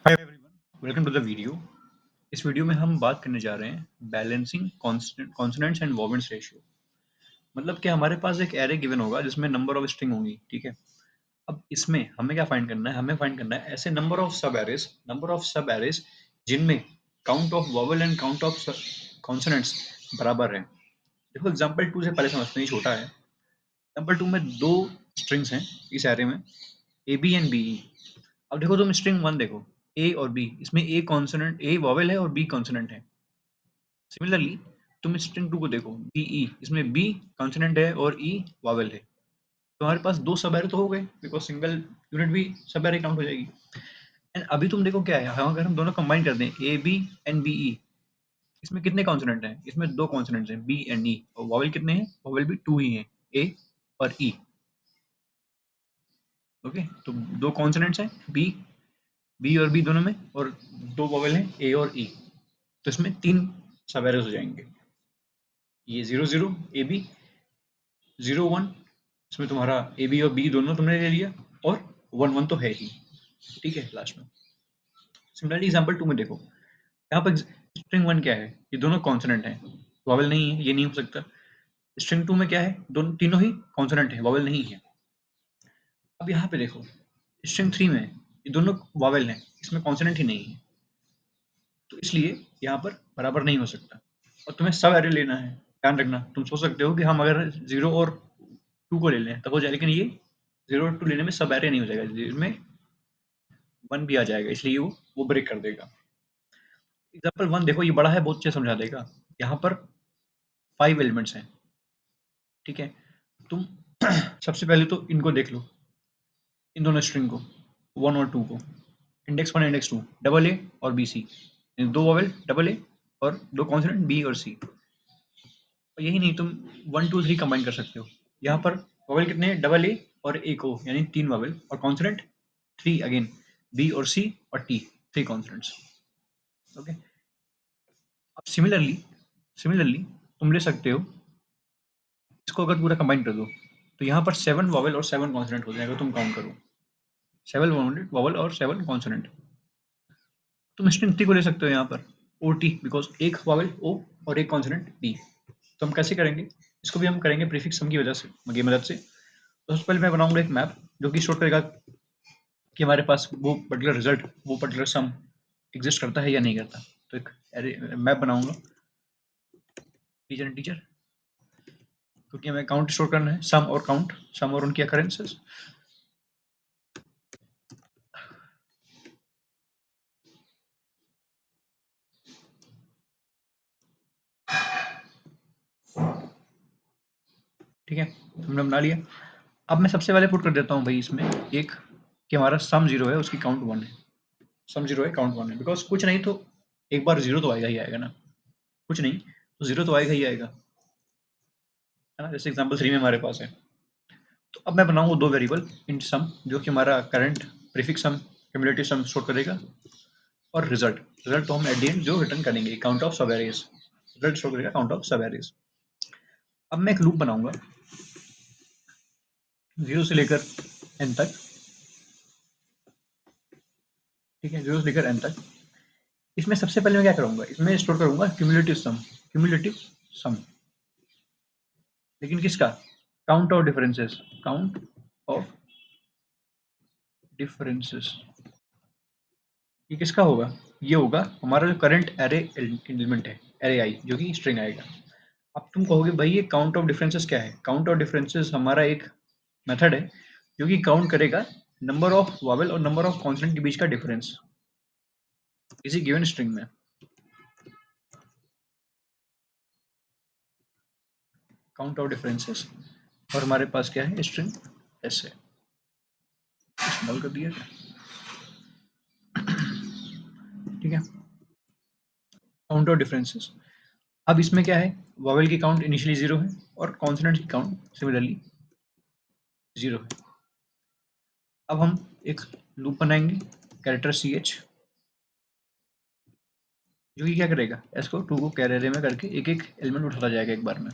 Hi everyone, welcome to the video. इस video में हम बात करने जा रहे हैं balancing consonants and vowels ratio. मतलब कि हमारे पास एक एरे गिवन होगा जिसमें नंबर ऑफ स्ट्रिंग होंगी, ठीक है। अब इसमें हमें क्या फाइंड करना है, हमें फाइंड करना है ऐसे नंबर ऑफ सब एरेज जिनमें count of vowel and count of consonants बराबर है। देखो एग्जांपल 2 से पहले समझते हैं, ये छोटा है। एग्जांपल 2 में दो स्ट्रिंग्स हैं इस एरे में, A B and B E. अब देखो तुम स्ट्रिंग 1 देखो, ए और बी, इसमें ए कॉन्सोनेंट, ए वोवेल है और बी कॉन्सोनेंट है। सिमिलरली तुम स्ट्रिंग 2 को देखो, बी ई, इसमें बी कॉन्सोनेंट है और ई वोवेल है। तुम्हारे पास दो सब एरे तो हो गए, बिकॉज सिंगल यूनिट भी सब एरे काउंट हो जाएगी। एंड अभी तुम देखो क्या है, अगर हम दोनों कंबाइन कर दें A B and B E, इसमें कितने कॉन्सोनेंट हैं? इसमें दो कॉन्सोनेंट्स हैं, बी एंड ई, और वोवेल कितने हैं? वोवेल भी टू ही हैं, ए और ई। ओके, तो दो कॉन्सोनेंट्स हैं बी, बी और बी दोनों में, और दो वोवेल हैं ए और ई। तो इसमें तीन सब एरेज हो जाएंगे, ये 0 0 ए बी, 0 1, इसमें तुम्हारा ए बी और बी दोनों तुमने ले लिया, और 1 1 तो है ही, ठीक है लास्ट में। सिमिलरली एग्जांपल 2 में देखो, यहाँ पर स्ट्रिंग 1 क्या है? ये दोनों कॉन्सोनेंट हैं, वॉवेल नहीं है, ये नहीं हो सकता। स्ट्रिंग 2 में क्या है? दोनों तीनों ही कॉन्सोनेंट है, वॉवेल नहीं है। अब यहाँ पे देखो स्ट्रिंग 3 में ये दोनों वॉवेल हैं, इसमें कॉन्सोनेंट ही नहीं है, तो इसलिए यहाँ पर बराबर नहीं हो सकता। और तुम्हें सब एरे लेना है, ध्यान रखना। तुम सोच सकते हो कि हम अगर 0 और 2 को ले लें तब हो जाए, लेकिन ये 0 और 2 लेने में सब एरे नहीं हो जाएगा, इसमें 1 भी आ जाएगा, इसलिए वो ब्रेक कर देगा। एग्जाम्पल 1 देखो, ये बड़ा है, बहुत अच्छे से समझा देगा। यहाँ पर 5 एलिमेंट्स हैं, ठीक है। तुम सबसे पहले तो इनको देख लो, इन दोनों स्ट्रिंग को, 1 और 2 को, इंडेक्स 1 इंडेक्स 2, डबल ए और बी सी, दो वोवेल डबल ए और दो कॉन्सोनेंट बी और सी। और यही नहीं, तुम 1 2 3 कंबाइन कर सकते हो। यहाँ पर वोवेल कितने हैं? डबल ए और ए को, यानी तीन वोवेल, और कॉन्सोनेंट 3 अगेन, बी और सी और टी, थ्री कॉन्सोनेंट्स। ओके, अब सिमिलरली तुम ले सकते हो इसको, अगर पूरा कंबाइन कर दो तो यहाँ पर 7 वोवेल और 7 कॉन्सोनेंट हो जाएगा। तुम काउंट करो, 7 वोवेल और 7 कॉन्सोनेंट। तुम स्ट्रिंग 3 को ले सकते हो यहाँ पर, ओ टी, बिकॉज एक वोवेल ओ और एक कॉन्सोनेंट टी। तो हम कैसे करेंगे इसको? भी हम करेंगे प्रीफिक्स सम की वजह से, की मदद से। तो सबसे पहले मैं बनाऊंगा एक मैप जो कि शो करेगा कि हमारे पास वो पर्टिकुलर रिजल्ट, वो पर्टिकुलर सम एग्जिस्ट करता है या नहीं करता। तो एक मैप बनाऊंगा, टीचर एंड टीचर, क्योंकि हमें काउंट स्टोर करना है, सम और काउंट, सम और उनकी अकरेंसेस। ठीक है, हमने बना लिया। अब मैं सबसे पहले पुट कर देता हूँ भाई इसमें एक, कि हमारा सम 0 है, उसकी काउंट 1 है। सम 0 है, काउंट 1 है, बिकॉज कुछ नहीं तो एक बार 0 तो आएगा ही आएगा ना, कुछ नहीं तो 0 तो आएगा ही आएगा, है ना। जैसे एग्जांपल 3 में हमारे पास है। तो अब मैं बनाऊंगा दो वेरिएबल इन सम, जो कि हमारा करंट प्रीफिक्स सम, क्यूमुलेटिव सम स्टोर करेगा, और रिजल्ट, रिजल्ट तो हम एट द एंड जो रिटर्न करेंगे, काउंट ऑफ सब एरेज, रिजल्ट स्टोर करेगा काउंट ऑफ सब एरेज। अब मैं एक लूप बनाऊंगा 0 से लेकर n तक, ठीक है, 0 से लेकर n तक। इसमें सबसे पहले मैं क्या करूंगा, इसमें स्टोर करूंगा क्यूमुलेटिव सम, क्यूमुलेटिव सम, लेकिन किसका? Count of differences, count of differences. ये किसका होगा? ये होगा हमारा जो करंट एरे एलिमेंट है, एरे आई, जो कि स्ट्रिंग आएगा। अब तुम कहोगे भाई ये काउंट ऑफ डिफरेंसेस क्या है? काउंट ऑफ डिफरेंसेस हमारा एक मेथड है जो कि काउंट करेगा नंबर ऑफ वॉवेल और नंबर ऑफ कॉन्सोनेंट के बीच का डिफरेंस किसी गिवन स्ट्रिंग में। काउंट ऑफ डिफरेंसेस, और हमारे पास क्या है? स्ट्रिंग एस है। इस्तेमाल कर दिया क्या? ठीक है, काउंट ऑफ डिफरेंसेस। अब इसमें क्या है? वॉवेल की काउंट इनिशियली 0 है और कॉन्सोनेंट की काउंट सिमिलरली 0 है। अब हम एक लूप बनाएंगे, कैरेक्टर सी एच, जो कि क्या करेगा, एस को 2 को कैरियर में करके एक एक एलिमेंट उठाता जाएगा एक बार में,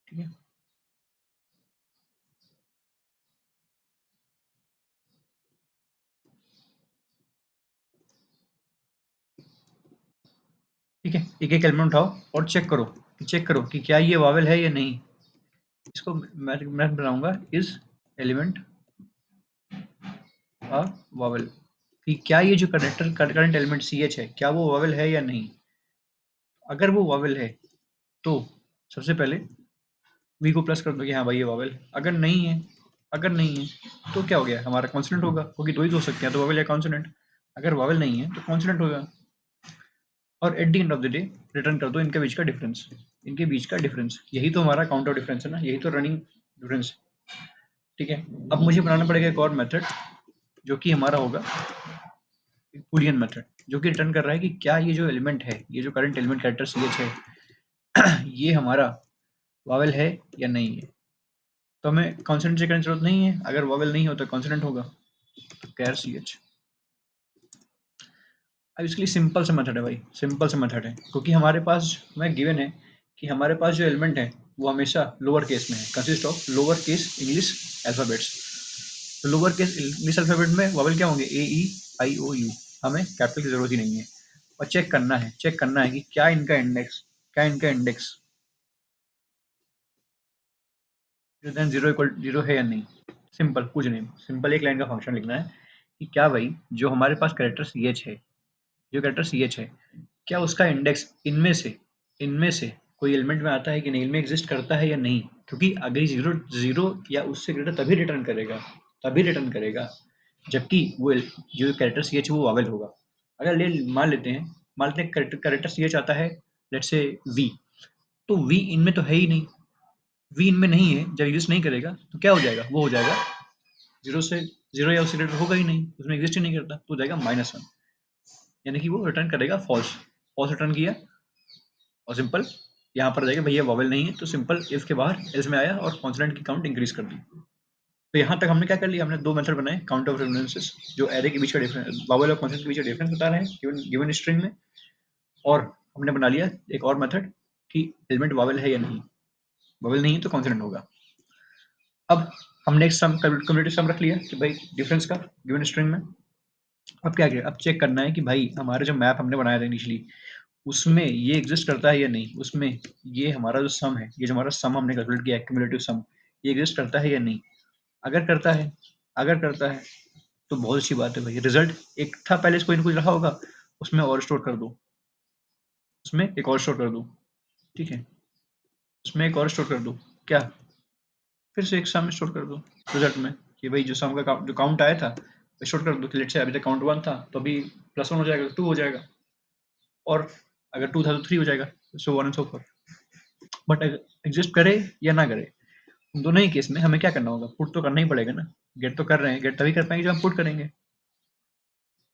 ठीक है। ठीक है, एक एक एलिमेंट उठाओ और चेक करो कि क्या ये वावल है या नहीं। इसको मैं बनाऊंगा इज एलिमेंट अ वावल, कि क्या ये जो करंट एलिमेंट सी एच है क्या वो वावल है या नहीं। अगर वो वावल है तो सबसे पहले वी को प्लस कर दो कि हाँ भाई ये वावल है। अगर नहीं है तो क्या हो गया, हमारा कॉन्सोनेंट होगा, क्योंकि दो ही तो हो सकते हैं, तो वावल या कॉन्सोनेंट। अगर वावल नहीं है तो कॉन्सोनेंट होगा। और at the end of the day return कर दो इनके बीच का डिफरेंस। यही तो हमारा काउंट ऑफ डिफरेंस है ना, यही तो रनिंग डिफरेंस। ठीक है, अब मुझे बनाना पड़ेगा एक और मेथड जो कि हमारा होगा बूलियन मेथड, जो कि रिटर्न कर रहा है कि क्या ये जो एलिमेंट है, ये जो current element character C H है ये हमारा वावल है या नहीं है। तो हमें कॉन्सोनेंट चेक करने की जरूरत नहीं है, अगर वावल नहीं हो तो कॉन्सोनेंट होगा, तो कैर सी एच। अब इसके लिए सिंपल सा मेथड है भाई, सिंपल सा मेथड है, क्योंकि हमारे पास हमें गिवन है कि हमारे पास जो एलिमेंट है वो हमेशा लोअर केस में है, consist of lower case English alphabets. तो लोअर केस इंग्लिश अल्फाबेट में वावल क्या होंगे, ए ई आई ओ यू। हमें कैपिटल की जरूरत ही नहीं है। और चेक करना है कि क्या इनका इंडेक्स जीरो इक्वल जीरो है या नहीं। सिंपल, कुछ नहीं, सिंपल एक लाइन का फंक्शन लिखना है कि क्या भाई जो हमारे पास कैरेक्टर सी एच है, जो कैरेक्टर सी एच है क्या उसका इंडेक्स इनमें से कोई एलिमेंट में आता है कि नहीं, इनमें एग्जिस्ट करता है या नहीं। क्योंकि अगर जीरो जीरो या उससे ग्रेटर तभी रिटर्न करेगा जबकि वो जो कैरेक्टर सी एच वो वावल होगा। अगर मान लेते हैं कैरेक्टर सी एच आता है लेट्स से वी, तो वी इनमें तो है ही नहीं, वी इनमें नहीं है, जब यूज नहीं करेगा तो क्या हो जाएगा, वो हो जाएगा जीरो से जीरो या उससे ग्रेटर होगा ही नहीं, उसमें एग्जिस्ट ही नहीं करता, तो हो जाएगा -1। यानी कि वो रिटर्न करेगा फॉल्स। फॉल्स रिटर्न किया और सिंपल यहाँ पर जाएगा भैया वॉवल नहीं है, तो सिंपल इफ के बाहर एल्स में आया और कॉन्सोनेंट की काउंट इंक्रीज कर दी। तो यहाँ तक हमने क्या कर लिया, हमने दो मेथड बनाए काउंट ऑफ रेफरेंसेस, जो एरे के बीच का डिफरेंस, वॉवल और कॉन्सोनेंट के बीच का डिफरेंस बता रहे हैं गिवन स्ट्रिंग में। और हमने बना लिया एक और मेथड कि एलिमेंट वॉवल है या नहीं, वॉवल नहीं है तो कॉन्सोनेंट होगा। अब हमने एक सम कम्युलेटिव सम रख लिया कि भाई डिफरेंस का गिवन स्ट्रिंग में। अब क्या किया, अब चेक करना है कि भाई हमारे जो मैप हमने बनाया था इनिशियली उसमें ये एग्जिस्ट करता है या नहीं, उसमें ये हमारा जो सम है, ये जो हमारा सम हमने कैलकुलेट किया क्यूमुलेटिव सम, ये एग्जिस्ट करता है या नहीं। अगर करता है अगर करता है तो बहुत अच्छी बात है भाई, रिजल्ट एक था पहले से कोई ना कुछ रहा होगा, उसमें और स्टोर कर दो, उसमें एक और स्टोर कर दो। ठीक है, उसमें एक और स्टोर कर दो, क्या फिर से एक सम स्टोर कर दो रिजल्ट में, कि भाई जो सम का जो काउंट आया था स्टोर कर दो कि लेट से अभी तक काउंट 1 था तो अभी +1 हो जाएगा, 2 हो जाएगा, और अगर 2 था तो 3 हो जाएगा, so on and so for. But exist करे या ना करे, दोनों ही केस में हमें क्या करना होगा, पुट तो करना ही पड़ेगा ना। गेट तो कर रहे हैं, गेट तभी कर पाएंगे जब हम पुट करेंगे।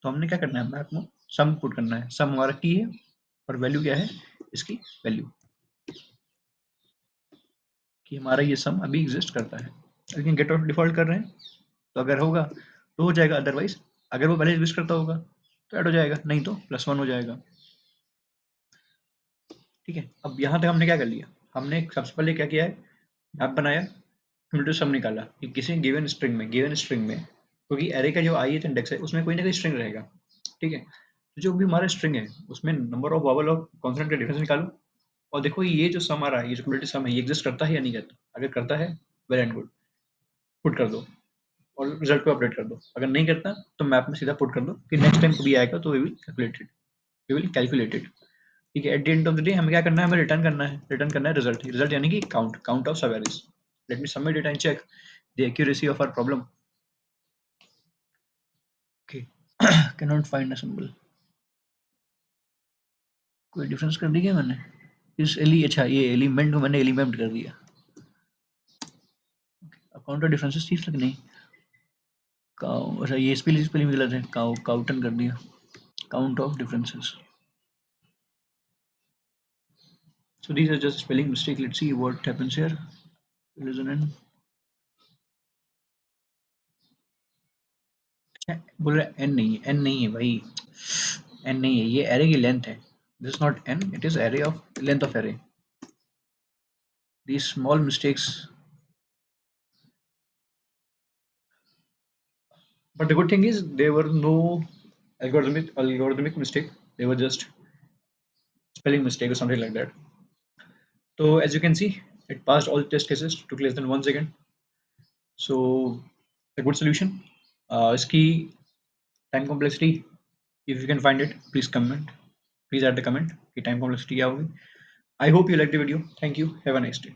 तो हमने क्या करना है, मैप में सम पुट करना है, सम हमारा की है और वैल्यू क्या है इसकी वैल्यू, कि हमारा ये सम अभी एग्जिस्ट करता है। लेकिन गेट और डिफॉल्ट कर रहे हैं, तो अगर होगा तो हो जाएगा, अदरवाइज अगर वो पहले एग्जिस्ट करता होगा तो ऐड हो जाएगा, नहीं तो +1 हो जाएगा। ठीक है, अब यहाँ तक हमने क्या कर लिया, हमने सबसे पहले क्या किया है, मैप बनाया, क्यूमुलेटिव सम निकाला कि किसी गिवन स्ट्रिंग में क्योंकि एरे का जो ith इंडेक्स है उसमें कोई ना कोई स्ट्रिंग रहेगा। ठीक है, तो जो भी हमारा स्ट्रिंग है उसमें नंबर ऑफ वॉवल और कॉन्सोनेंट का डिफरेंस निकालो, और देखो ये जो सम आ रहा है, ये जो क्यूमुलेटिव सम है, ये एग्जिस्ट करता है या नहीं करता। अगर करता है वेल एंड गुड, पुट कर दो और रिजल्ट को अपडेट कर दो। अगर नहीं करता तो मैप में सीधा पुट कर दो कि नेक्स्ट टाइम कभी आएगा तो वी विल कैलकुलेटेड। ठीक है, at the end of the day हमें क्या करना है, हमें रिटर्न करना है रिजल्ट यानी कि count of subarrays. Let me submit it and check the accuracy of our problem. Okay, cannot find a symbol, कोई डिफरेंस कर दी क्या मैंने इस एली, अच्छा ये एलिमेंट को मैंने एलिमेंट कर दिया। काउंट ऑफ डिफरेंसेस ठीक लग नहीं, काउ अच्छा ये स्पेलिंग गलत है, काउटन कर दिया, count of differences. So these are just spelling mistake. Let's see what happens here. It is an N. बोल रहा है N नहीं है, N नहीं है भाई, N नहीं है, ये array की length है। This is not N, it is array of length of array. These small mistakes, but the good thing is there were no algorithmic mistake. They were just spelling mistake or something like that. So as you can see, it passed all test cases, took less than 1 second. So a good solution. Ski time complexity, if you can find it, please comment. Please add the comment कि time complexity क्या होगी. I hope you liked the video. Thank you. Have a nice day.